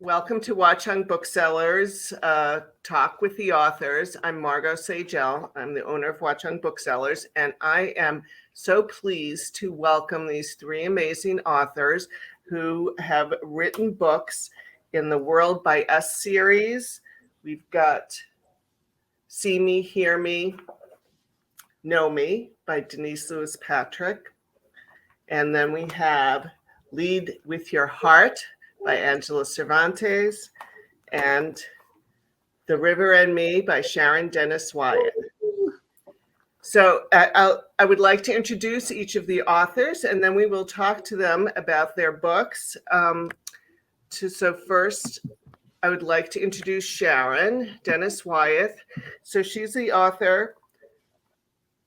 Welcome to Watch on Booksellers, Talk with the Authors. I'm Margot Sagel. I'm the owner of Watch on Booksellers, and I am so pleased to welcome these three amazing authors who have written books in the World by Us series. We've got See Me, Hear Me, Know Me by Denise Lewis Patrick. And then we have Lead with Your Heart by Angela Cervantes, and The River and Me by Sharon Dennis Wyeth. So I would like to introduce each of the authors, and then we will talk to them about their books. So first, I would like to introduce Sharon Dennis Wyeth. So she's the author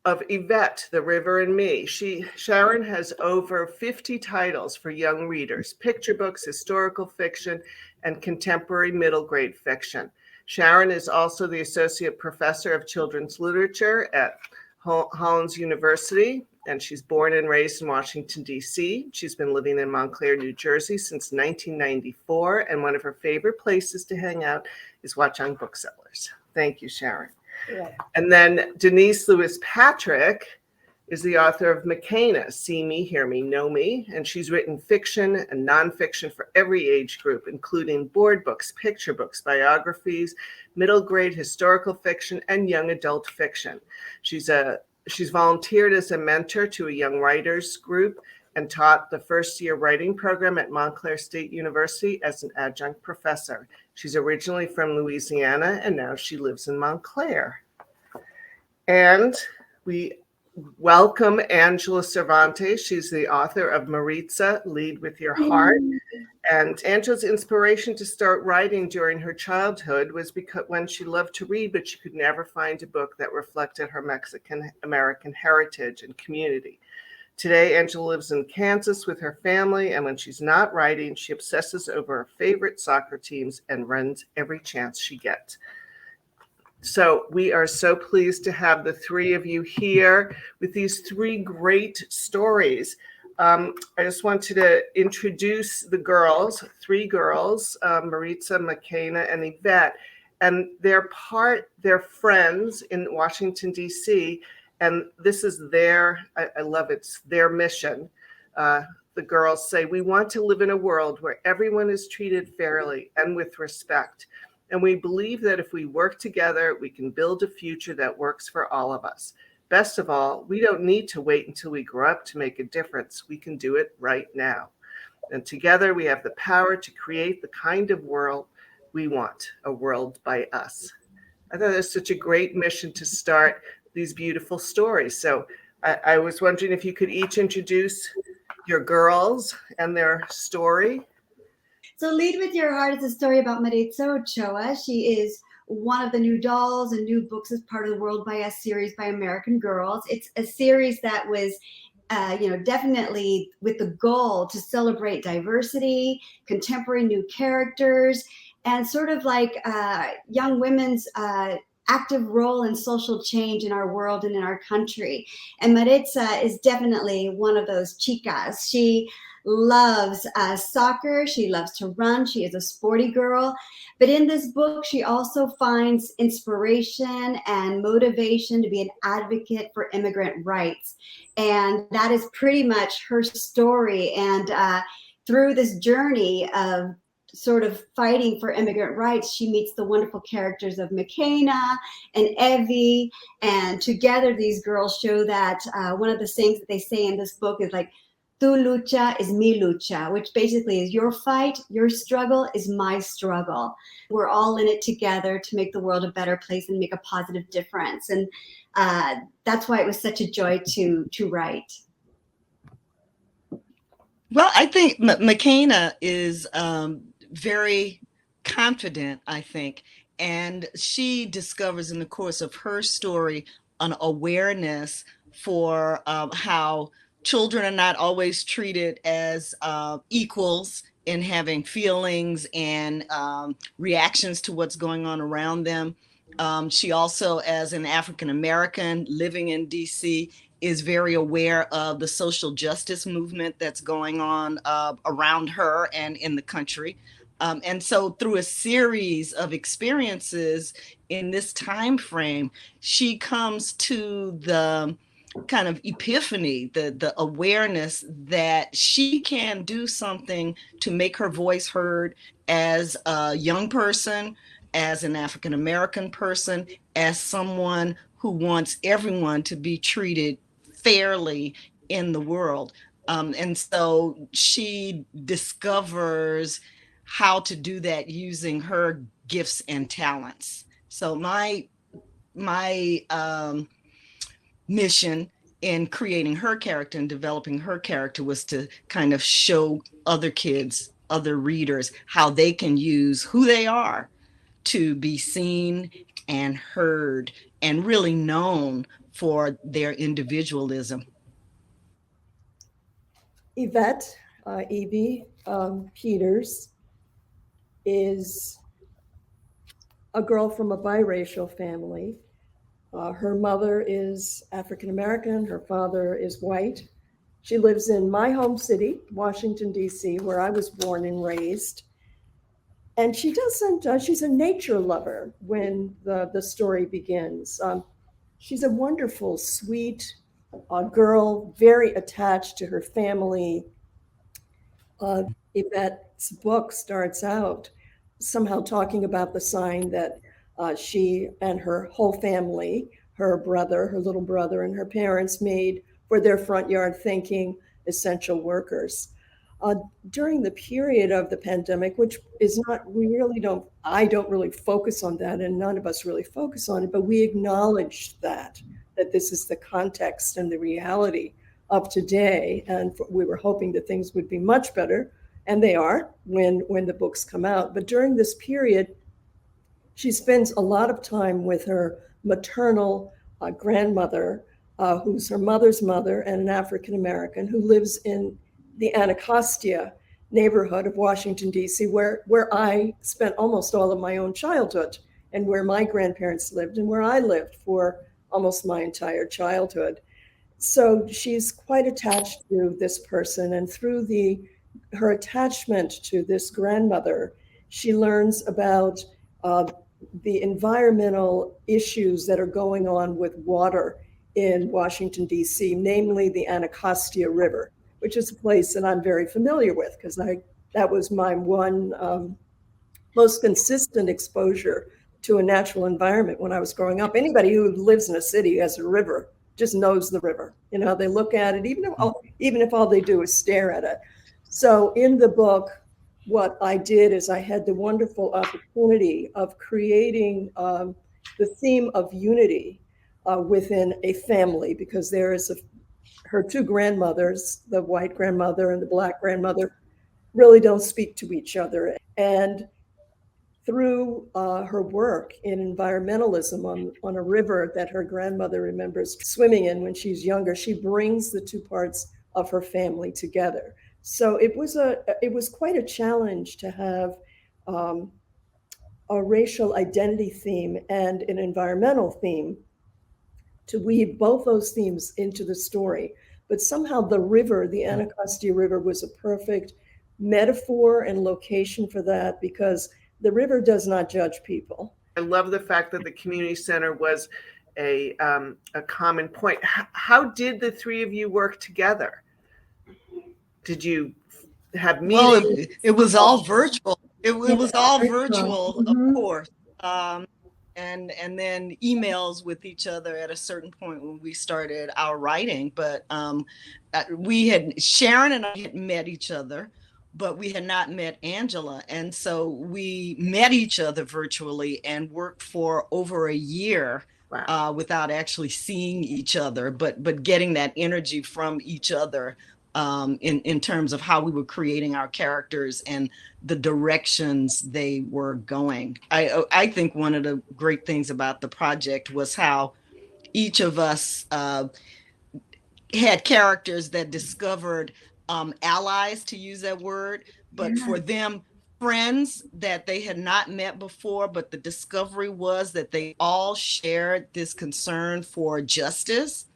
of Yvette, The River and Me. Sharon has over 50 titles for young readers: picture books, historical fiction, and contemporary middle grade fiction. Sharon is also the Associate Professor of Children's Literature at Hollins University, and she's born and raised in Washington, D.C. She's been living in Montclair, New Jersey since 1994, and one of her favorite places to hang out is Watch on Booksellers. Thank you, Sharon. Yeah. And then Denise Lewis Patrick is the author of McKenna, See Me, Hear Me, Know Me, and she's written fiction and nonfiction for every age group, including board books, picture books, biographies, middle grade historical fiction, and young adult fiction. She's volunteered as a mentor to a young writers group and taught the first-year writing program at Montclair State University as an adjunct professor. She's originally from Louisiana, and now she lives in Montclair. And we welcome Angela Cervantes. She's the author of Maritza, Lead with Your Heart. And Angela's inspiration to start writing during her childhood was because when she loved to read, but she could never find a book that reflected her Mexican-American heritage and community. Today, Angela lives in Kansas with her family, and when she's not writing, she obsesses over her favorite soccer teams and runs every chance she gets. So we are so pleased to have the three of you here with these three great stories. I just wanted to introduce the girls, three girls, Maritza, McKenna, and Yvette, and they're friends in Washington, D.C., and this is I love it, it's their mission. The girls say, we want to live in a world where everyone is treated fairly and with respect. And we believe that if we work together, we can build a future that works for all of us. Best of all, we don't need to wait until we grow up to make a difference. We can do it right now. And together we have the power to create the kind of world we want, a world by us. I thought it was such a great mission to start these beautiful stories. So I was wondering if you could each introduce your girls and their story. So Lead with Your Heart is a story about Maritza Ochoa. She is one of the new dolls and new books as part of the World by Us series by American Girls. It's a series that was definitely with the goal to celebrate diversity, contemporary new characters, and sort of like young women's active role in social change in our world and in our country. And Maritza is definitely one of those chicas. She loves soccer. She loves to run. She is a sporty girl. But in this book, she also finds inspiration and motivation to be an advocate for immigrant rights. And that is pretty much her story. And through this journey of sort of fighting for immigrant rights, she meets the wonderful characters of McKenna and Evie, and together these girls show that one of the things that they say in this book is like, tu lucha is mi lucha, which basically is your fight, your struggle is my struggle. We're all in it together to make the world a better place and make a positive difference. And that's why it was such a joy to write. Well, I think McKenna is very confident, I think, and she discovers in the course of her story an awareness for how children are not always treated as equals in having feelings and reactions to what's going on around them. She also, as an African American living in DC, is very aware of the social justice movement that's going on around her and in the country. And so through a series of experiences in this time frame, she comes to the kind of epiphany, the awareness that she can do something to make her voice heard as a young person, as an African American person, as someone who wants everyone to be treated fairly in the world. And so she discovers how to do that using her gifts and talents. So my mission in creating her character and developing her character was to kind of show other kids, other readers, how they can use who they are to be seen and heard and really known for their individualism. Yvette, Evie Peters, is a girl from a biracial family. Her mother is African American, her father is white. She lives in my home city, Washington, D.C., where I was born and raised. And she doesn't, she's a nature lover when the story begins. She's a wonderful, sweet girl, very attached to her family. Yvette's book starts out somehow talking about the sign that she and her whole family, her brother, her little brother, and her parents made for their front yard thinking essential workers. During the period of the pandemic, which is not, I don't really focus on that, and none of us really focus on it, but we acknowledge that this is the context and the reality of today. And we were hoping that things would be much better, and they are when the books come out. But during this period, she spends a lot of time with her maternal grandmother, who's her mother's mother and an African American who lives in the Anacostia neighborhood of Washington, D.C., where I spent almost all of my own childhood, and where my grandparents lived, and where I lived for almost my entire childhood. So she's quite attached to this person, and through her attachment to this grandmother, she learns about the environmental issues that are going on with water in Washington, D.C., namely the Anacostia River, which is a place that I'm very familiar with because that was my one most consistent exposure to a natural environment when I was growing up. Anybody who lives in a city has a river just knows the river. You know, they look at it, even if all they do is stare at it. So in the book, what I did is I had the wonderful opportunity of creating the theme of unity within a family, because there is her two grandmothers, the white grandmother and the black grandmother, really don't speak to each other. And through her work in environmentalism on a river that her grandmother remembers swimming in when she's younger, she brings the two parts of her family together. So it was quite a challenge to have a racial identity theme and an environmental theme, to weave both those themes into the story. But somehow the river, the Anacostia River, was a perfect metaphor and location for that, because the river does not judge people. I love the fact that the community center was a common point. How did the three of you work together? Did you have meetings? Well, it was all virtual. It was all virtual, Mm-hmm. of course. And then emails with each other at a certain point when we started our writing. But Sharon and I had met each other, but we had not met Angela. And so we met each other virtually and worked for over a year. Wow. Without actually seeing each other, but getting that energy from each other in terms of how we were creating our characters and the directions they were going. I think one of the great things about the project was how each of us had characters that discovered allies, to use that word, but for them, friends that they had not met before, but the discovery was that they all shared this concern for justice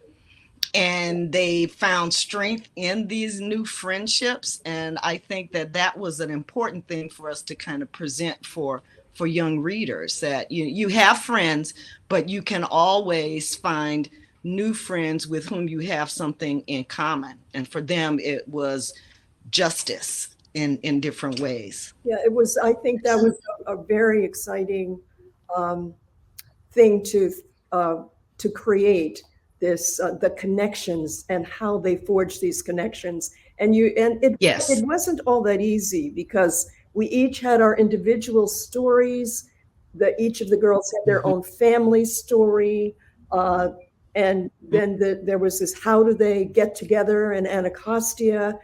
and they found strength in these new friendships. And I think that that was an important thing for us to kind of present for young readers, that you have friends, but you can always find new friends with whom you have something in common. And for them, it was justice in different ways. Yeah, it was. I think that was a very exciting thing to create this the connections and how they forged these connections. And Yes. it wasn't all that easy because we each had our individual stories. Each of the girls had their own family story. And then there was this, how do they get together in Anacostia?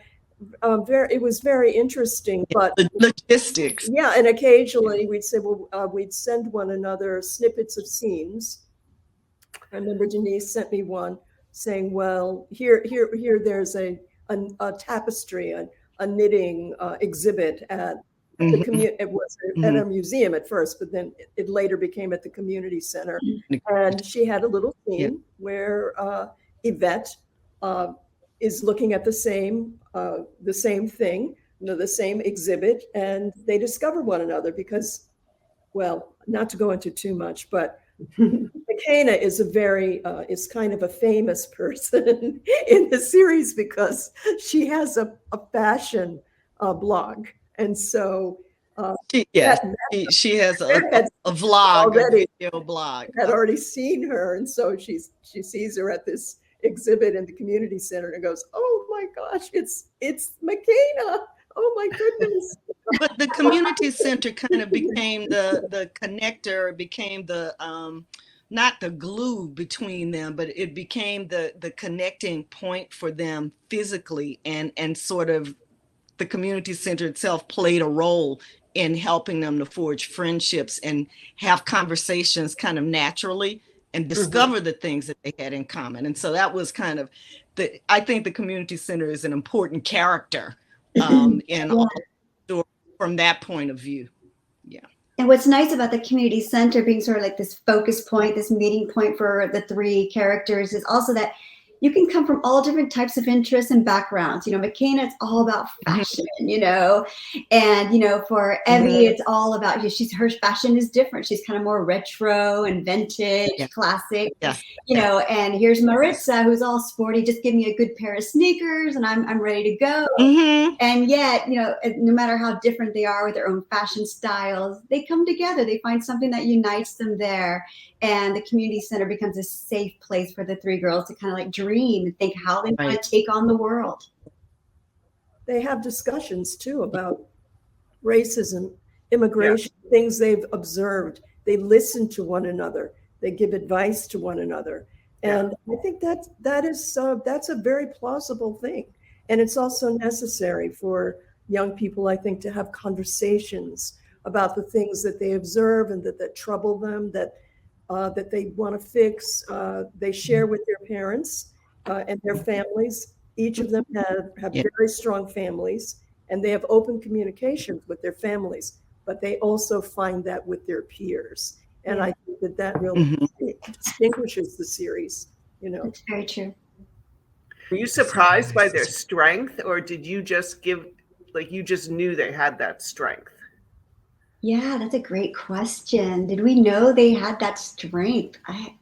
It was very interesting, but the logistics. Yeah, and occasionally we'd say, well, we'd send one another snippets of scenes. I remember Denise sent me one saying, well, here there's a tapestry, a knitting exhibit at the community. It was at a museum at first, but then it later became at the community center. And she had a little scene where Yvette is looking at the same thing, the same exhibit, and they discover one another because, well, not to go into too much, but McKenna is kind of a famous person in the series because she has a fashion blog, and so she has a vlog, already, a video blog. Had already seen her, and so she sees her at this exhibit in the community center and goes, "Oh my gosh, it's McKenna! Oh my goodness!" But the community center kind of became the connector, became the not the glue between them, but it became the connecting point for them physically, and sort of the community center itself played a role in helping them to forge friendships and have conversations kind of naturally and discover the things that they had in common. And so that was kind of I think the community center is an important character in all stories from that point of view. Yeah. And what's nice about the community center being sort of like this focus point, this meeting point for the three characters, is also that you can come from all different types of interests and backgrounds. McKenna, it's all about fashion, and, for Evie, it's all about, her fashion is different. She's kind of more retro and vintage, classic, and here's Maritza, who's all sporty. Just give me a good pair of sneakers and I'm ready to go. And yet, no matter how different they are with their own fashion styles, they come together. They find something that unites them there. And the community center becomes a safe place for the three girls to kind of like dream and think how they want to take on the world. They have discussions too about racism, immigration, things they've observed. They listen to one another. They give advice to one another. And I think that's a very plausible thing. And it's also necessary for young people, I think, to have conversations about the things that they observe and that trouble them, that they want to fix. They share with their parents and their families. Each of them have very strong families, and they have open communications with their families, but they also find that with their peers. And I think that really distinguishes the series. That's very true. Were you surprised by their strength, or did you just you just knew they had that strength? Yeah, that's a great question. Did we know they had that strength? I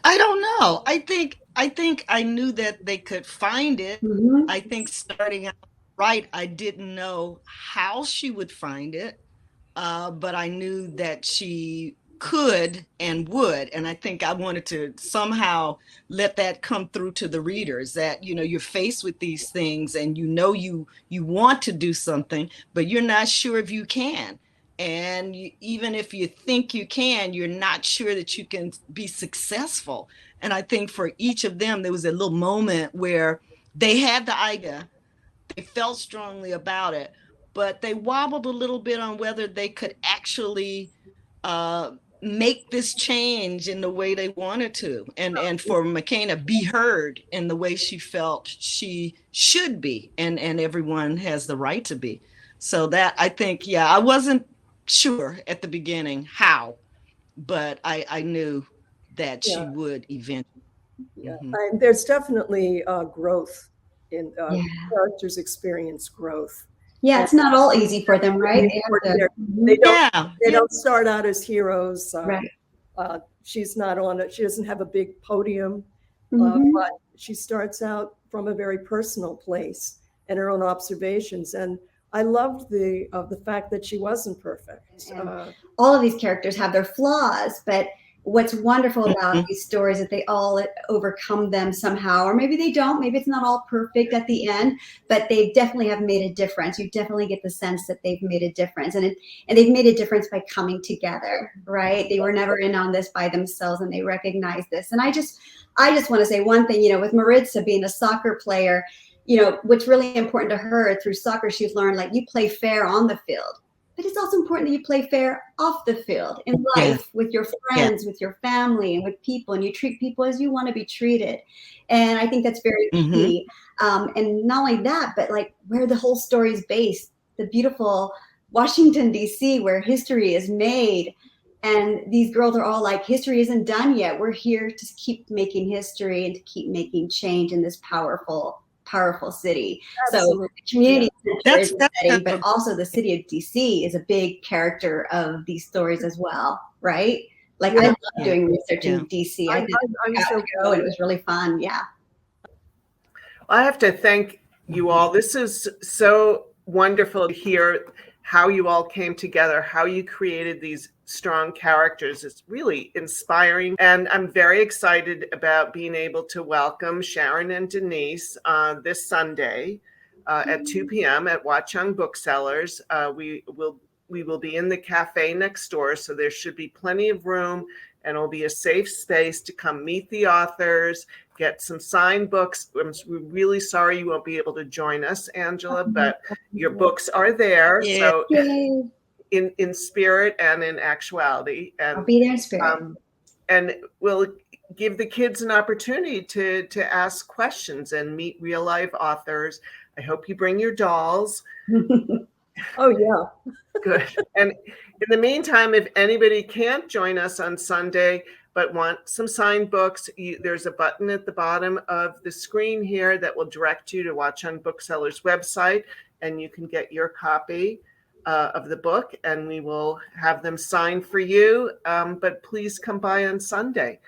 don't know. I think I knew that they could find it. I think starting out I didn't know how she would find it, but I knew that she could and would. And I think I wanted to somehow let that come through to the readers, that you're faced with these things and you want to do something, but you're not sure if you can. And even if you think you can, you're not sure that you can be successful. And I think for each of them, there was a little moment where they had the idea, they felt strongly about it, but they wobbled a little bit on whether they could actually make this change in the way they wanted to, and for McKenna be heard in the way she felt she should be, and everyone has the right to be. So that, I think, I wasn't sure at the beginning how, but I knew that she would eventually. Yeah, Mhm. and there's definitely growth in Yeah. characters experience growth. Yeah, And it's not all easy for them, right? really They have important to, there. Mhm. They don't Yeah, they yeah. don't start out as heroes. Right. She's not on it. She doesn't have a big podium, Mhm. but she starts out from a very personal place and her own observations. And I loved the fact that she wasn't perfect. And all of these characters have their flaws, but what's wonderful about Mhm. these stories is that they all overcome them somehow, or maybe they don't. Maybe it's not all perfect at the end, but they definitely have made a difference. You definitely get the sense that they've made a difference, and they've made a difference by coming together, right? They were never in on this by themselves, and they recognize this. And I just want to say one thing, with Maritza being a soccer player, what's really important to her through soccer, she's learned, like, you play fair on the field, but it's also important that you play fair off the field in Yeah. life with your Yeah. friends, with your family, and with people, and you treat people as you want to be treated. And I think that's very Mhm. key. And not only that, but like where the whole story is based, the beautiful Washington, D.C., where history is made. And these girls are all like, history isn't done yet. We're here to keep making history and to keep making change in this powerful city. So Absolutely. the community center is a That's setting, but also the city of DC is a big character of these stories as well, right? Like I Yeah. love Yeah. doing research Yeah. in DC. I did it I'm a so while ago, and it was really fun. Yeah. I have to thank you all. This is so wonderful to hear how you all came together, how you created these strong characters. It's really inspiring. And I'm very excited about being able to welcome Sharon and Denise this Sunday at 2 p.m. at Watchung Booksellers. We will be in the cafe next door, so there should be plenty of room, and it'll be a safe space to come meet the authors, get some signed books. We're really sorry you won't be able to join us, Angela, but your books are there. Yeah. So Yay. in spirit and in actuality. I'll And be there in spirit. and we'll give the kids an opportunity to ask questions and meet real life authors. I hope you bring your dolls. Oh, yeah. Good. And in the meantime, if anybody can't join us on Sunday but want some signed books, there's a button at the bottom of the screen here that will direct you to Watchung Booksellers website, and you can get your copy of the book, and we will have them signed for you. But please come by on Sunday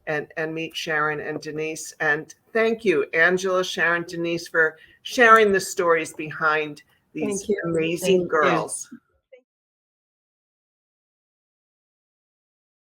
and meet Sharon and Denise. And thank you, Angela, Sharon, Denise, for sharing the stories behind these Thank you. amazing Thank you. girls.